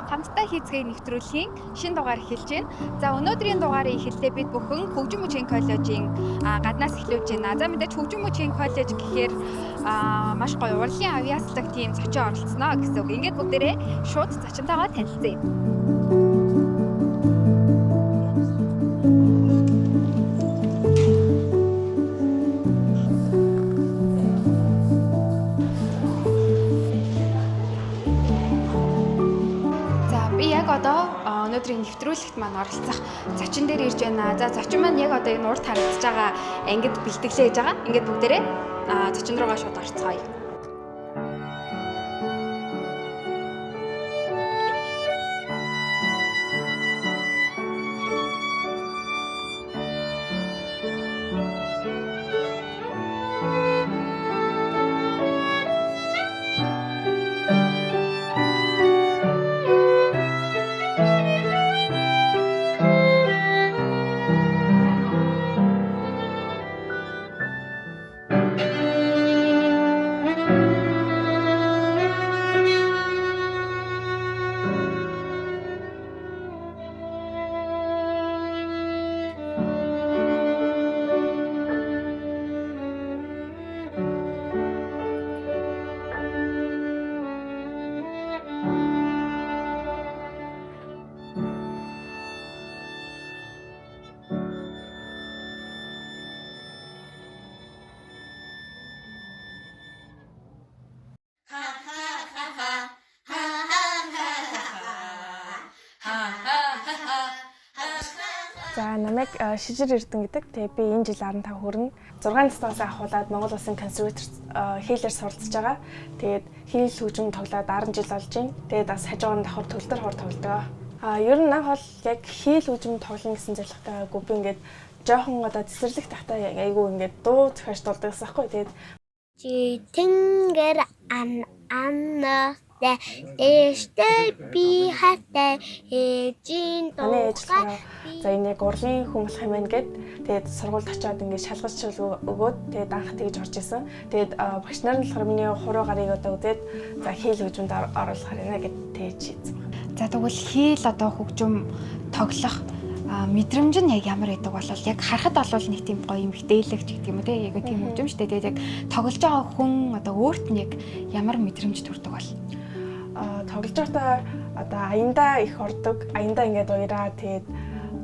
Хамтдаа хийцгээе нэвтрүүлгийн шинэ дугаар эхэлж байна. За өнөөдрийн дугаарыг эхэллээ бид бүхэн Хөгжин мужийн коллежийн гаднаас эхлүүлж байна. За мэдээж Хөгжин мужийн коллеж гэхээр маш гоё урлагийн авьяаслагч тийм зочин оролцсноо гэсэн үг. Ингээд бүгдээрээ шууд зочинтойгоо танилцъя. Өнөөдрийн нэвтрүүлэгт маань оролцох зочин дээр ирж байна. За зочин маань яг одоо энэ урд харагдаж байгаа ангид бэлтгэлээ хийж байгаа. Ингээд бүгдээрээ зочин руугаа шууд орцгоё. За намайг Шижир Эрдэнэ гэдэг. Тэгээ би энэ жил 15 хүрнэ. 6 наснаас ахуулаад Монгол Улсын консерватор хийлээр суралцж байгаа. Тэгээд хийл хөгжим тоглоод 10 жил болж байна. Тэгээд бас хажуугаар давхар төлдөр хор тоглодог. Ер нь анх бол яг хийл хөгжим тоглоно гэсэн зорилготой байгаагүй. Би ингээд жоохон одоо цэцэрлэг тахтай айгүй ингээд дуу зохиож дуулдаг гэсэн байхгүй. Тэгээд чи тэнгэр анна эштэй би хатай ээжийн дуугаа за энэ яг урлагийн хүн болох юм байна гэд тэгээд сургуульд очиод ингээд шалгаж өгөөд тэгээд анх тэгж орж исэн. Тэгээд багш нар нь болохоор миний хуруу гарыг одоо үзээд за хийл хөгжимд оруулахаар байна гэд тэгж хийсэн. За тэгвэл хийл одоо хөгжим тоглох мэдрэмж нь яг ямар байдаг бол яг харахад бол нэг тийм гоё эмгтээлэгч гэдэг юм уу те яг тийм хөгжим шүү дээ. Тэгээд яг тоглож байгаа хүн одоо өөрт нь яг ямар мэдрэмж төрдөг бол тоглож байхдаа одоо аяндаа их ордог, аяндаа ингээд уяраа тэгээд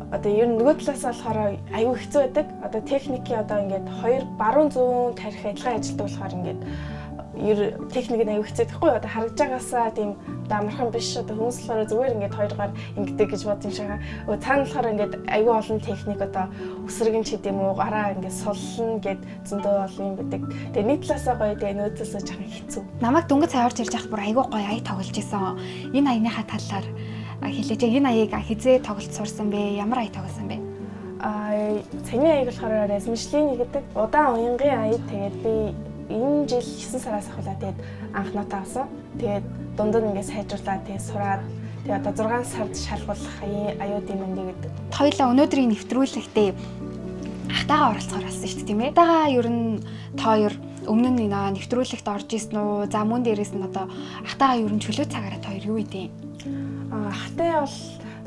одоо ер нь нөгөө талаас болохоор аюу хэцүү байдаг. Одоо техникийн одоо ингээд хоёр баруун зүүн тарих адилхан ажилтдаг болохоор ингээд ер техник нь аюу хэцүү гэхгүй одоо харагдж байгаасаа тийм амархан биш. Одоо хүмүүс болохоор зүгээр ингээд хоёроор ингэдэг гэж бодсон шиг. Цаана болохоор ингээд аюу олон техник одоо өсрэгэн ч гэдэм үү гараа ингээд суллна гэд зөндөө олон юм байдаг. Тэгээ нийт талаасаа гоё тэгээ нөгөө талаасаа жоохон хэцүү. Намайг дөнгөж цай орж ирж байхад бүр аюу гоё ая тоглож исэн. Энэ аяныхаа талаар хэлээч. Энэ аяыг хизээ тоглож сурсан бэ? Ямар ая тоглосон бэ? Цэний аяг болохоор Размишлиний гэдэг удаан уянгийн ая. Тэгээд би энэ жил 9 сараас ахуулаад тэгээд анх нотаа авсан. Тэгээд дундад ингээд сайжруулаад тэгээд сураад тэгээд одоо 6 сард шалгуулах аюудын мандиг гэдэг. Хоёулаа өнөөдрийн нэвтрүүлэгтээ ахтайгаа оролцохоор болсон шүү дээ тийм ээ. Ахтайгаа ер нь та хоёр өмнө нь нэвтрүүлэгт орж исэн үү? За мөн дээрээс нь одоо ахтайгаа ер нь чөлөө цагаараа та хоёр юу хийдیں۔ Ахтай бол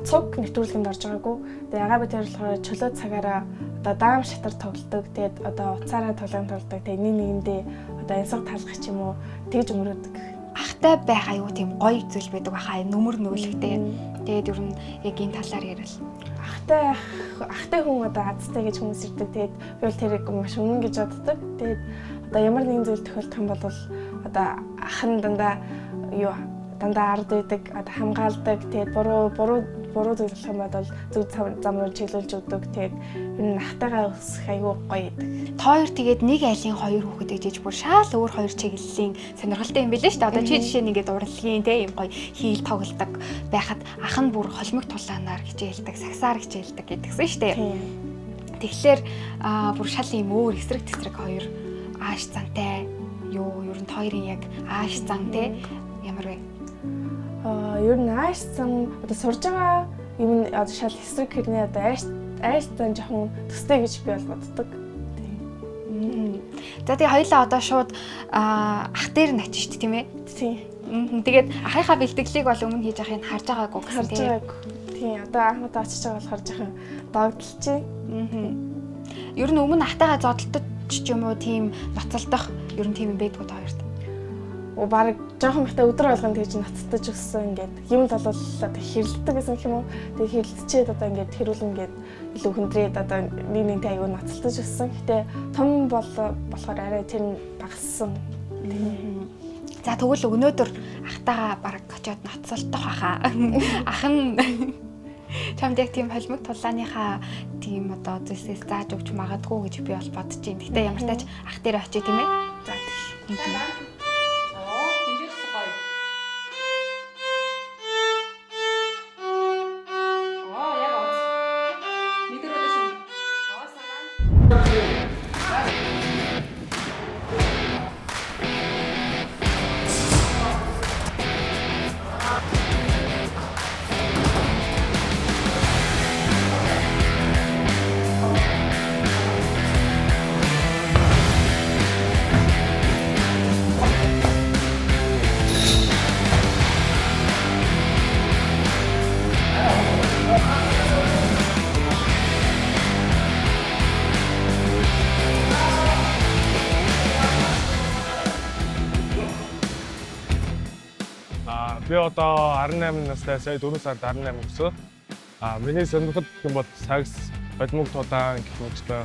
цуг нэвтрүүлгэнд орж байгаагүй. Тэгээд ягаа би тэр болохоор чөлөө цагаараа одоо даам шатар тоглодог. Тэгээд одоо уцаараа тоглоом тоглодог. Тэгээд нэгэндээ одоо янсаг талгах ч юм уу тэгж өнгөрөөдөг. Ахтай байх аюу тийм гоё зүйл байдаг баха нүмер нүүлэгтэй. Тэгээд ер нь яг энэ талаар ярил. Ахтай хүн одоо азтай гэж хүмүүс ирдэг. Тэгээд би бол тэрийг маш өмнө гэж боддог. Тэгээд одоо ямар нэгэн зүйл тохиолдох юм бол одоо ах нь дандаа ард байдаг, одоо хамгаалдаг. Тэгээд буруу зүйл болох юм бол зөв зам руу чиглүүлж өгдөг. Тэгээд энэ ахтайгаа өсөх аюу гоё байдаг. Та хоёр тэгээд нэг айлын хоёр хүүхэд гэж бүр шал өөр хоёр чиглэлийн сонирхолтой юм билээ шүү дээ. Одоо чи жишээ нь ингээд урлагийн те юм гоё хийл тоглодог байхад ах нь бүр холмог тулаанаар хичээлдэг, сагсаар хичээлдэг гэдгсэн шүү дээ. Тэгэхээр бүр шал юм өөр эсрэг тесрэг хоёр ааш зантай юу ер нь хоёрын яг ааш зан те ямар вэ? Ер нь ааш зан одоо сурж байгаа юм одоо шал эсрэг хэрнээ одоо ааш зан жоохон төстэй гэж би бол боддог. За тэгээ хоёулаа одоо шууд ах дээр нь очиж шүү дээ тийм ээ. Тийм. Тэгээд ахыхаа бэлтгэлийг бол өмнө хийж ахыг харж байгаагүй гэсэн Харж тийм. байгааг. Тийм. Одоо анхудаа очиж байгаа болохоор жоохон догдолч. Ер нь өмнө ахтайгаа зодтолтож ч юм уу тийм ноцолдох ер нь тийм юм байдгүй та хоёрт. Бараг жоохон ихтэй өдөр болгоно тэгж ноцтож өссөн ингээд юмд бол одоо хэрэлдэг гэсэн юм уу. Тэгээ хэрэлцчихэд одоо ингээд хэрүүл ингээд илүү хөндрээд одоо нэг аягүй ноцтож өссөн. Гэтэ том болохоор арай тэр нь багассан. За тэгвэл өнөөдөр ахтайгаа бараг очиод ноцолдох баха. Ах нь чамд яг тийм холимог тулааныхаа тийм одоо зүйлсээс зааж өгч магадгүй гэж би бол бодож байна. Гэтэ ямар ч тач ах дээр очие тийм ээ. За тийм. Би одоо 18 настай сая 4 сард 18 өсөө. Миний сонирхол гэх юм бол сакс, бодмог тулаан гэх мэттэй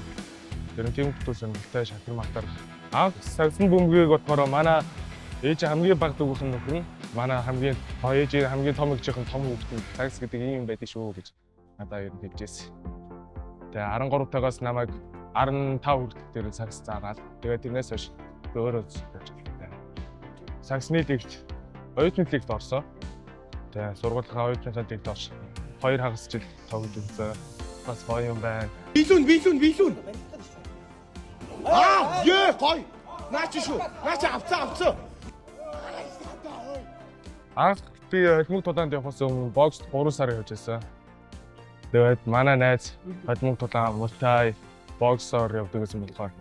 тэр тийм хүмүүс сонирхолтой шатар мартар. Саксын бөмбөгийг болохоор манай ээж хамгийн баг дүүх нь нөхөр нь манай хамгийн ээж хамгийн том ээжийнхэн том хүүхэд сакс гэдэг юм байдаг шүү гэж надад ер нь хэлжсэн. Тэгээ 13 тагаас намайг 15 хүртэл тэр сакс заагаад тэгээ тэрнээс хойш өөрөө ажилладаг. Саксны лигт оюутны лигт орсон. Тэгээ сургуулийн оюутны лигт орсон. 2 хагас жил тоглож үзсэн. Бас гоё юм байна. Билүүн. Гоё. Наач шүү. Наач авцаа. Анх би холимог тулаанд явахаас өмнө бокс 3 сар явж байсан. Тэгээд манай найз холимог тулаан мултай боксоор явдаг гэсэн болохоор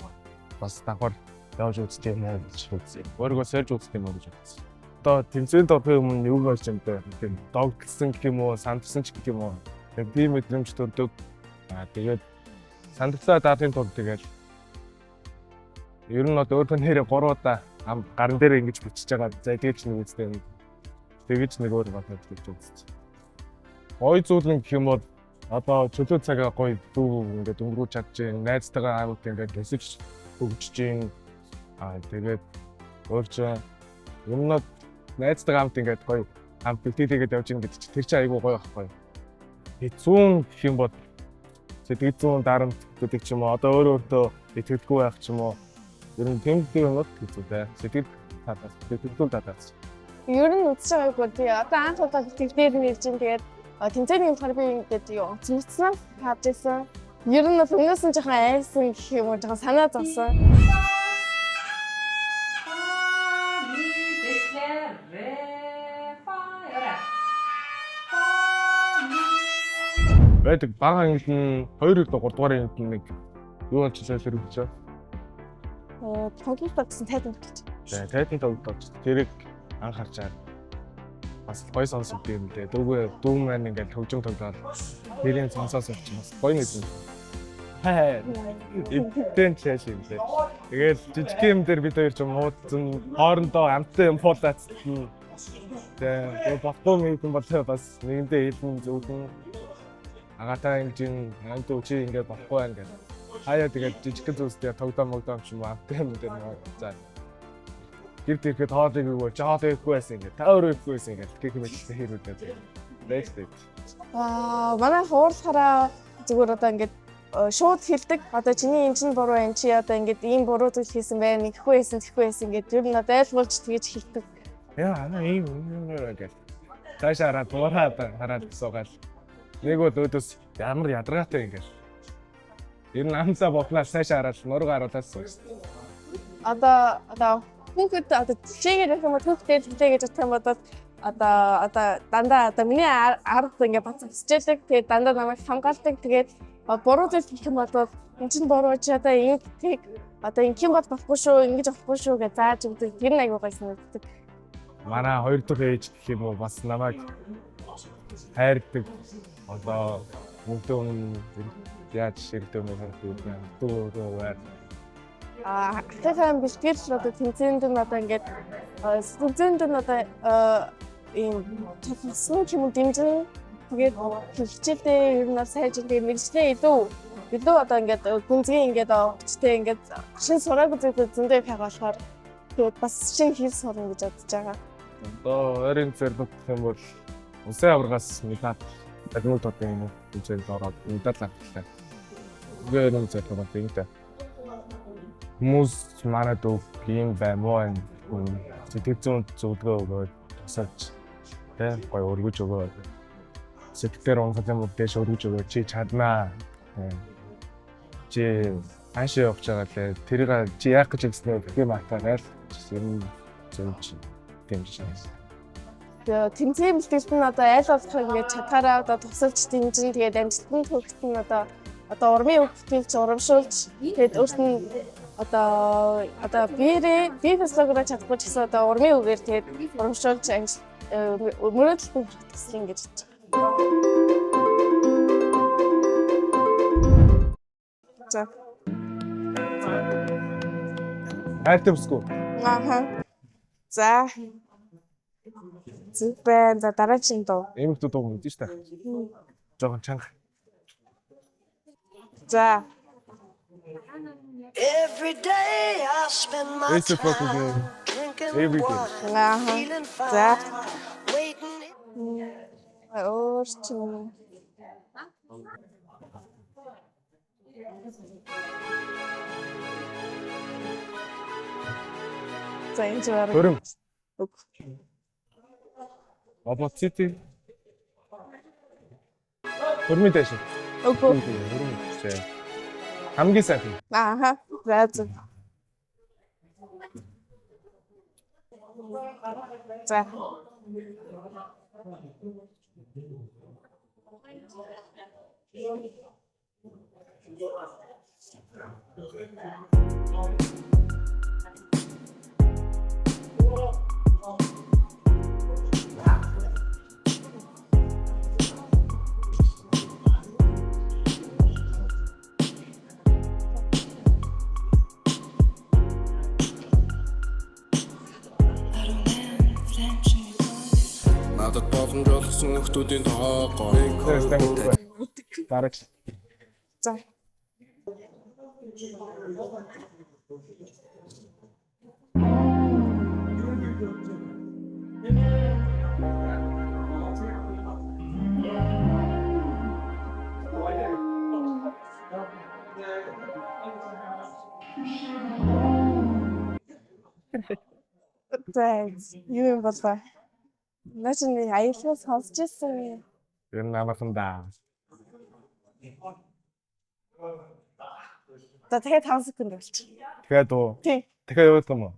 бас давхар явж үзтээ юм уу гэж үзсэн. Өөрийгөө сольж үзтээ юм уу гэж үзсэн. Одоо тэмцээнд орохын өмнө юу болж юм бэ? Тийм догтлсон гэх юм уу, сандсан ч гэх юм уу. Тэгээд би мэдрэмж төрдөг. Тэгээд сандцаа даатын тул тэгээд ер нь одоо өөртөө нэрээ 3 удаа гарын дээр ингэж бичиж байгаа. За тэгээд ч нэг үстэй. Тэгэж нэг өөр батнууд гэж үзсэн. Гой зүйл нь гэх юм бол одоо чөлөө цагаа гоё дүү ингээд өнгөрүүлж чадчихээн. Найзтайгаа аймагт ингээд өсөж хөгжиж гин. Тэгээд өөрчөө юмнууд найзтайгаа хамт ингээд гоё хамт бэлтээгээд явж гин гэдэг чинь тэр чинь айгүй гоё байхгүй. Хэцүүн гэх юм бол сэтгэл зүйн дарамт гэдэг ч юм уу одоо өөртөө итгэлгүй байх ч юм уу ер нь тийм юмуд хэцүүтэй. Сэтгэл татаас. Ер нь үзэж байгаагүй тий. Одоо анх удаа тэмцээр нэрж ин тэгээд тэмцээний болохоор би ингээд юу цэцнээс харж ирсэн. Ер нь бол өмнөөс нь жоохон айсан гэх юм уу жоохон санаа зовсон. Байдаг бага ангид нь 2 3 дугаар ангид нэг юу болж солиорч. Тоглолт гэсэн тайдан гэж. Тайдан тоглолт. Тэрийг анхаарчаад бас гоё сонсогд юм лээ. Дүү маань ингээд хөгжим тоглоод тэрийн сонсоос авч бас гоё нэгэн. Эдэн чаш юм лээ. Тэгээд жижиг юм дээр бид хоёр ч муудсан хоорондоо амттай юм фуулаац. Тэгээд бохгүй юм бол бас нэгэндээ хэлэн зөвхөн агатаа ингэж амт үчи ингээд бохгүй ингээд хаяа тэгээд жижиг зүйлстэй тогтоомогдоом ч юм уу амттай юм дээр за гэр тэрхэд хоолыг өгөө жоод өгөхгүй байсан ингээд та өөрөө өгөхгүй байсан ингээд гэх мэттэй хэрүүдэд next day. Манай хуурлахаараа зүгээр одоо ингээд шууд хэлдэг. Одоо чиний энэ чинь буруу энэ чи одоо ингээд ийм буруу зүйл хийсэн байна. Нэхгүй байсан ингээд ер нь одоо айлгуулж тэгэж хэлдэг. Яа ийм юм ингээд таашаа хараад суугаад нэг бол өөдөөс ямар ядаргаатай ингээд ер нь амцаа бодлаа цаашаа хараад нуруу харуулаас суусан. Одоо хүүхэд одоо чигээр их юм хүүхдээ хэлээ гэж бодох юм бол одоо дандаа одоо миний ард ингээ бацчихжээдэг. Тэгээд дандаа намайг хамгаалдаг. Тэгээд буруу зүйл гэх юм бол энэ чинь буруу чи одоо ингэдэг одоо ингэх юм бол болохгүй шүү, ингэж болохгүй шүү гэж зааж өгдөг. Тэр нь аягүй гоё санагддаг. Манай хоёр дахь ээж гэх юм уу бас намайг хайрдаг. Одоо мөнтөө яаж ширдэг юм бэ? Дүүрээр Ахтайхан бэлтгэл одоо тэмцээнд нь одоо ингээд тэмцээнд нь одоо ийм туссан юм дэмжин тэгээд хичээлдээ ер нь сайн жингээ мэржлээ илүү одоо ингээд гүнзгий ингээд очтой ингээд шин сураагүй зүйл зөндөө их болохоор тэгээд бас шин хэл сурна гэж бодож байгаа. одоо ойрын зэрэг гэх юм бол усын аваргаас мэдээд тагнуул тодын юм үзэл ороод мэдээд авчлаа. Гэрэн зэрэг байна тийм дээ. Хүмүүс манад өг юм баймаа сэтгэл зүйн зөвлөгөө өгөөд тусалж тэ гой өргөж өгөөд сэтгэлээр унахад дэш өргөж өгөөд чи чаднаа чи хаашаа явж байгаа лээ тэрийг чи яах гэж хэлснээр гэх юм атаагаал юм зөвч дэмжиж байна. Тэмцээн бэлтгэл нь одоо айл болох ингээд чадхаараа одоо тусалж дэмжин тэгээд амжилтанд хүрэх нь одоо урмын үг хэлж урамшуулж тэгээд өөрт нь одоо бие физиологоор чадахгүй ч гэсэн одоо урмын үгээр тэгээд урамшуулж мөрөөдөлтөнд хүрэх гэж бодож байна. За. Айтемсгүй. Аха. За. Зүбэн за дараагийн дуу. Эмэгтэй дуу мэдэн штэ. Жохон чанга. За. Every day I spend my It's a fucking time game. drinking Every day. wine, Аха. feeling За. fine, waiting. Өөрчлөн. За энэ зүгээр. Хөрөм. Өг. Опоцити. Хөрмөд дэш. Үгүй. Хөрмөд. Хамгийн сайхан. Аха. За зүг. За. Надад боломж олгосон хүмүүсийн тоогоо. Дараач. За. За, юу юм бол ба. Начны аялагаа сонсч ирсэн. Ер нь амархан да. За тэгээд 5 секунд болчих. Тэгэхээр дуу. Тий. Тэгэхээр юу юм уу?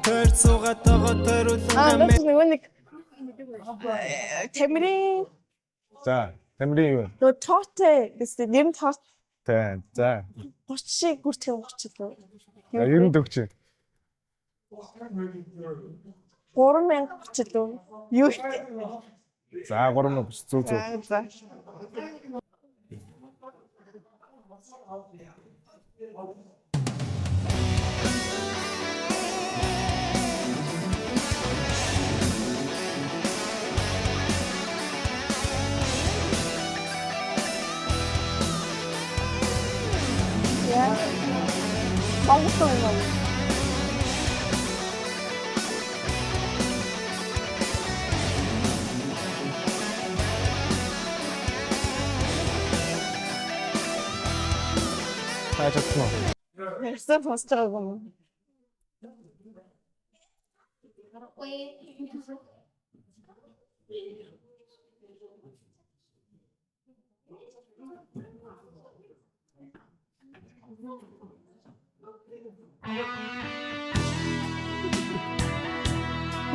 Тэр суугаад байгаа төрүүлэн Нөгөө нэг Тэмрийн За, тамирын юу вэ? нөгөө тоотой гэсэн нэр нь тоот Тэ. За. 30 шиг хүрчих юм 30 лөө. 90 төгч. 3030 лөө. Юу их. За, 3 зүг зүг. За. Ja. Монгол юм. Хайчсан уу? Ярьсан постж байгаа юм.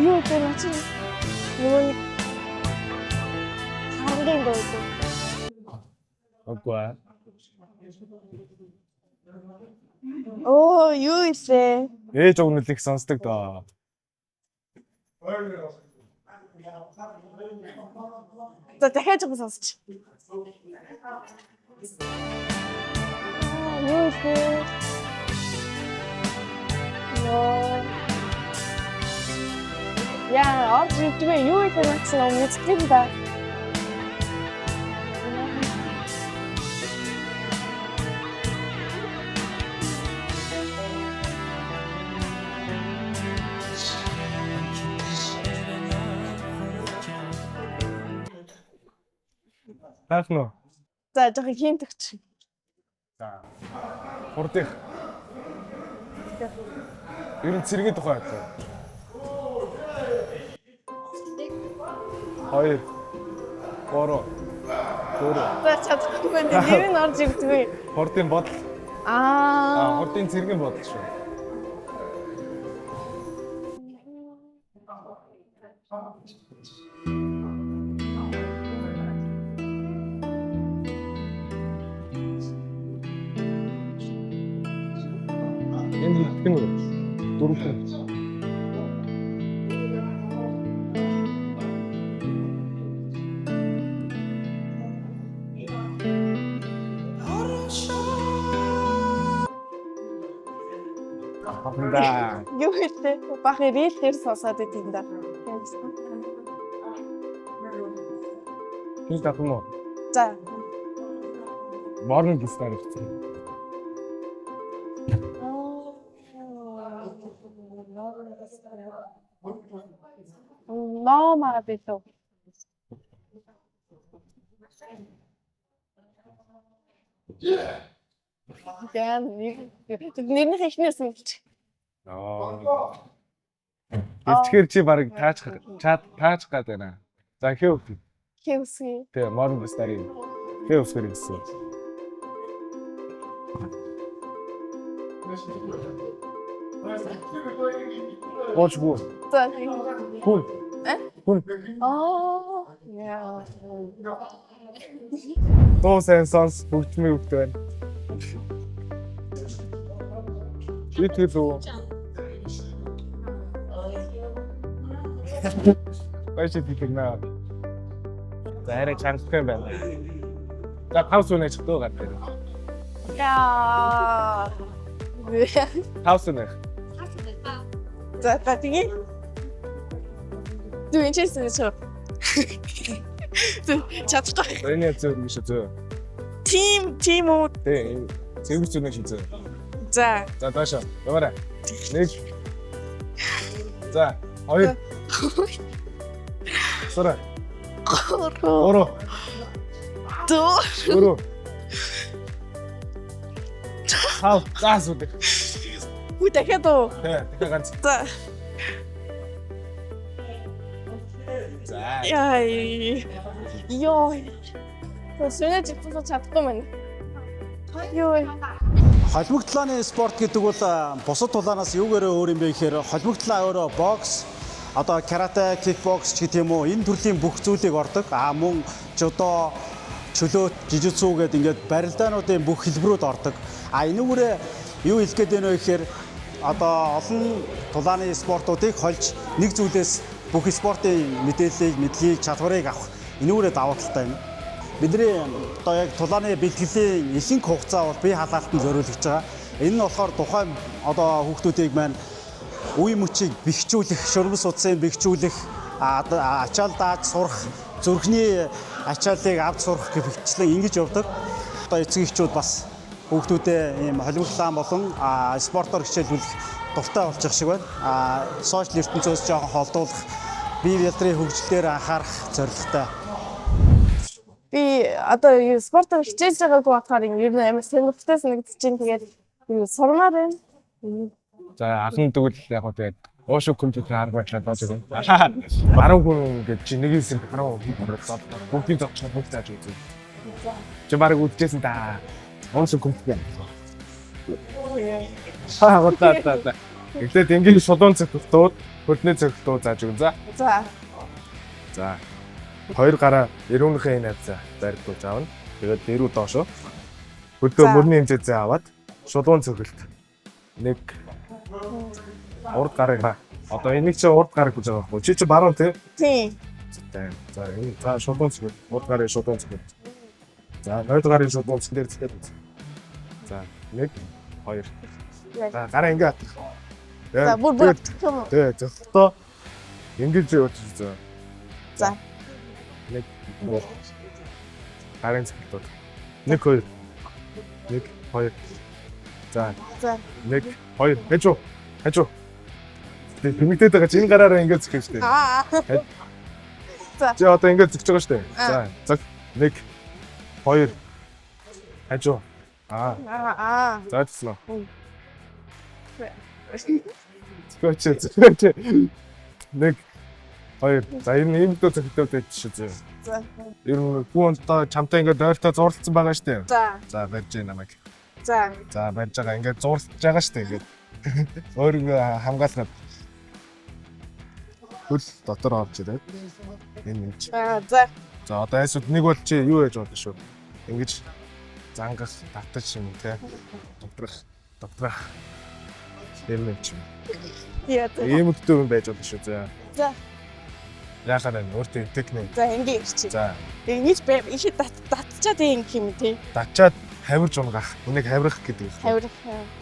Юу тэр чи нөгөө нэг хамгийн дөрөв. Үгүй. Оо, юу илээ? Ээж өгнөл их сонсдог доо. За дахиад жоо сонсч. Юу илээ? Ноо. Яа, орж ирдгээ юу илээ гэсэн юм мэддэг юм да. Таах нь. За жоохон хинтгч. За. Хурдих. Ер нь цэргийн тухай хэлээ. 2 3 4 За чадахгүй нэр нь орж ирдгээ. хурдын бодол. Хурдын цэргийн бодол шүү. Энэ хэдэн үү? 4. Да. Юу хэлээ? Бах ирэл дээр сонсоод байт юм да. Хин таах нь. За. Morning start хийсэн. Нома битүү. Яа, нэрнийх ихнээс мэдчих. Эцгээр чи баг тааж гад байна. За хэв. Хэвсгий. Тэгээ morning start. Хэв өсгөр гэсэн. Очгүй. За. Хүн. Хүн. Яа. Тоо сенсорс бүгдмээ өгд байна. Итгэл. Баяж итгэнэ. Зарэ чангах юм байна. За паус үнэ чихдөө гад байна. Яа. Паус үнэ. За тэгээ. Дүү энэ ч чадахгүй. Энэ зөв юм шиг зөв. Тим үү? Тэ зөв зүнэ шиг зөв. За. За даашаа. Яваарай. 1. За 2. Сора. 3. 4. Хав заас үү. Хүү дахиад уу? Тэ ганц. За. За. Яа. Йоо. Тэсвэж чадахгүй мэн. Йоо. Холбог талааны спорт гэдэг бол бусад тулаанаас юугаараа өөр юм бэ гэхээр холбог талаа өөрөө бокс, одоо карате, кикбокс ч гэдэм үү энэ төрлийн бүх зүйлийг ордог. Мөн жудо, чөлөөт, жижитсу гэдэг ингээд барилдаануудын бүх хэлбэрүүд ордог. Энүүгээрээ юу хэлэх гээд байна вэ гэхээр одоо олон тулааны спортуудыг холж нэг зүйлээс бүх спортын мэдлэгийг, чадварыг авах энүүгээрээ давуу талтай юм. Бидний одоо яг тулааны бэлтгэлийн ихэнх хугацаа бол бие халаалтанд зориулж байгаа. Энэ нь болохоор тухайн одоо хүүхдүүдийг маань үе мөчийг бэхжүүлэх, шөрмөс утсыг бэхжүүлэх, ачаал дааж сурах, зүрхний ачааллыг авч сурах гэх мэтчлэн ингэж явдаг. Одоо эцэг эхчүүд бас хүүхдүүдэд ийм холбог талаан болон спортоор хичээлүүлэх дуртай болж байгаа шиг байна. Сошиал ертөнцөөс жоохон холдуулах, бие ялдрын хөгжлөөр анхаарах зорилготой. Би одоо спортоор хичээж байгаагүй болохоор ер нь амар сонирхолтой санагдаж байна. Тэгээд сурмаар байна. За анхны тэгвэл яг гоо тэгээд уушгүй компьютер арга байдлаа доош өгнө. 10 хүн гэж чи нэг хэсэг 10 хүн бүгдийг зогсож бүгд зааж үзье. Чи баг үдчихсэн та. Уушгүй компьютер. Готаа. Эхлээд ингээд шулуун цогтууд, хөлний цогтууд зааж өгнө. За. За. За. 2 гараа эрүүнийхээ энэ авзаа барьдуулж аавна. Тэгээд дээрүү доошоо. Хөдөө мөрний хэмжээзээ аваад шулуун цогөлт. Нэг урд гарыг одоо энийг чи урд гарыг гэж байгаа байхгүй. Чи баруун тий? Тийм. За энэ за шулуун цогөлт. Урд гарын шулуун цогөлт. За ноёд гарын шулуун цогөлт дээр зэхэд. За 1 2. За гараа ингээ хат. За бүр Тий, зөвхөн ингэж явууч зөө. За. 1 2. Гарын цогөлт. 1 2. 1 2. За. 1 2. Хажуу. Тэмэгдээд байгаа чи энэ гараараа ингэж зөхөх штеп. За. Чи одоо ингэж зөхж байгаа штеп. За. Зөг. 1 2. Хажуу. За тийм үү. Зөхөж. 1 2. За энэ ийм дөө зөхтөөд байж шүү зөө. За. Ер нь хүн одоо чамтай ингээд ойртой зурлцсан байгаа штеп. За барьж ийн намайг. За. За барьж байгаа ингээд зурлаж байгаа штеп ингээд. Өөрийгөө хамгаалаад хөл дотор орж ирээд энэ юм чи. За. За одоо айсууд нэг бол чи юу яаж болно шүү. Ингэж зангас татаж юм те. Докторах. юм чи. Яа. Ийм өгдөө юм байж болно шүү. За. Яхаар энэ өөртөө техник. За ингээ ирчих. За. Ингэж их татчаад ингэ юм тий. Дачаад хавирж унгах. Үнийг хавирах гэдэг юм. Хавирах.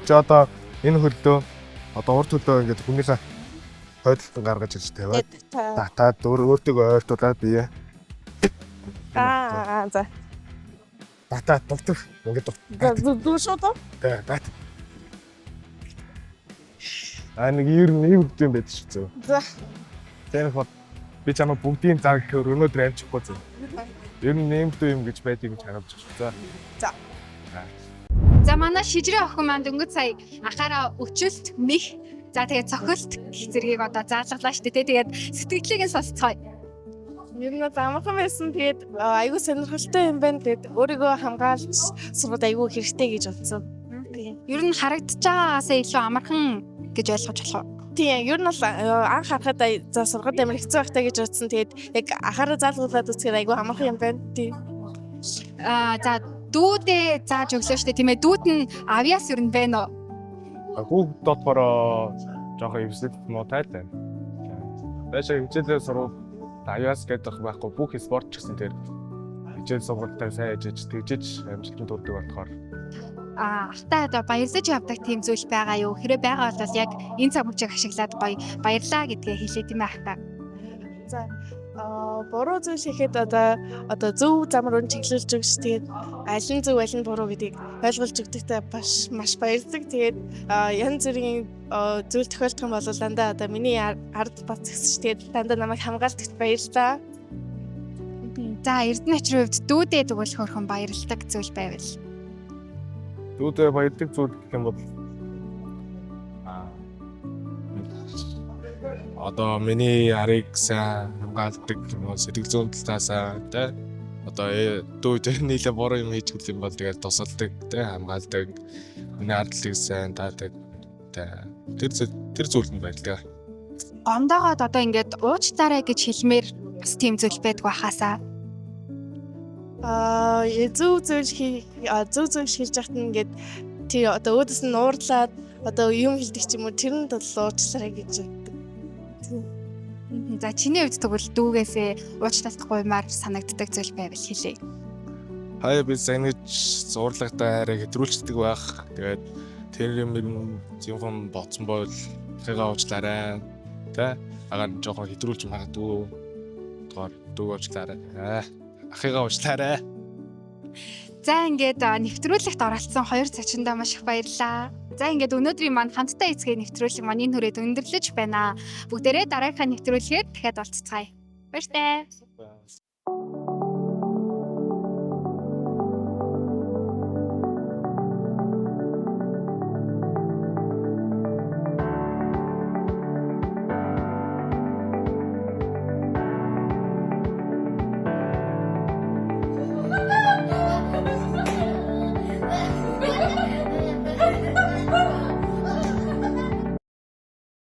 Чи одоо энэ хөлдөө одоо урд хөлдөө ингээд хүнийхээ хойдолтон гаргаж ирж тавиад татаад өөртөө ойртуулаад бие. За. Татаад дугтах. Ингээд Дүү шууд. Тэ тат. Нэг ер нь ийм өгдөө юм байдаг шүү зөө. За. Тэгэхээр би чамаа бүгдийн зар гэхээр өнөөдөр амжихгүй зөө. Ер нь нэмдүү юм гэж байдгийг хараад байна. За. За манай шижрээ охин маань дөнгөж сая анхаараа өчөлт мэх за тэгээд цохилт гэх зэргийг одоо заалгалаа штэ тэгээд сэтгэлдлийг нь сонсцгоё. Ер нь амархан байсан тэгээд айгүй сонирхолтой юм байна. Тэгээд өөрийгөө хамгаалж сурах айгүй хэрэгтэй гэж бодсон. Ер нь харагдаж байгаагаасаа илүү амархан гэж ойлгож болох уу? Тийм, ер нь бол анх харахад за сургууль амар хэцүү байхтай гэж бодсон. Тэгээд яг анхаараа заалгуулад үзэхээр айгүй амархан юм байна. Тийм. За дүүдээ зааж өглөө штэ тийм ээ. Дүүд нь авьяас ер нь байна уу? Хүүхд дотоороо жоохон эвсэлт муу тайлаа. Башаа хичээлээ сурах аяас гэдэг байхгүй бүх спорт ч гэсэн тэр хичээл сургалтаа сайн ээжж тэгжиж амжилтанд хүрдэг болохоор Ахтай одоо баярлаж явдаг тийм зүйл байгаа юу? Хэрэг байгаа бол яг энэ цаг мөчийг ашиглаад гоё баярлаа гэдгээ хэлээ тийм ээ ахтай. За буруу зүйл хийхэд одоо зөв зам руу чиглүүлж өгч тэгээд аль нь зөв аль нь буруу гэдгийг ойлгуулж өгдөгтэй маш баярлаг. Тэгээд янз бүрийн зүйл тохиолдох юм бол дандаа одоо миний ард бац гэсэн тэгээд дандаа намайг хамгаалдагт баярлалаа. За Эрдэнэ очрын хувьд дүүдээ тэгвэл хөрхөн баярлдаг зүйл байвал. Дүүдээ баярдаг зүйл гэх юм бол одоо миний арыг сайн хамгаалдаг юм уу сэтгэл зүйн талаасаа тэ одоо дүүд нийлээ буруу юм хийж гэл юм бол тэгээд тусалдаг тэ хамгаалдаг миний ардлыг сайн таадаг тэр зүйл нь баярлалаа. Гомдоогоод одоо ингээд уучлаарай гэж хэлмээр бас тийм зүйл байдаг байхаасаа. Зөв зүйл хийж яхад нь ингээд тий одоо өөдөөс нь нуурлаад одоо юм хэлдэг ч юм уу тэр нь бол уучлаарай гэж боддог. За чиний хувьд тэгвэл дүүгээсээ уучлалт гуймаар санагддаг зүйл байвал хэлээ. Хаяа би санаж зурлагтай хараа хэтрүүлцдэг байх. Тэгээд тэр юм юм боцсон бол ахыгаа уучлаарай. Тэ агаар жоохон хэтрүүлж магадгүй. Тэгэхээр дүү уучлаарай. Ахыгаа уучлаарай. За ингээд нэвтрүүлэгт оролцсон хоёр цочиндоо маш их баярлалаа. За ингээд өнөөдрийн маань хамтдаа эцгээ нэвтрүүлэг маань энэ хүрээд өндөрлөж байна. Бүгдээрээ дараагийнхаа нэвтрүүлгээр дахиад уулзцгаая. Баяртай.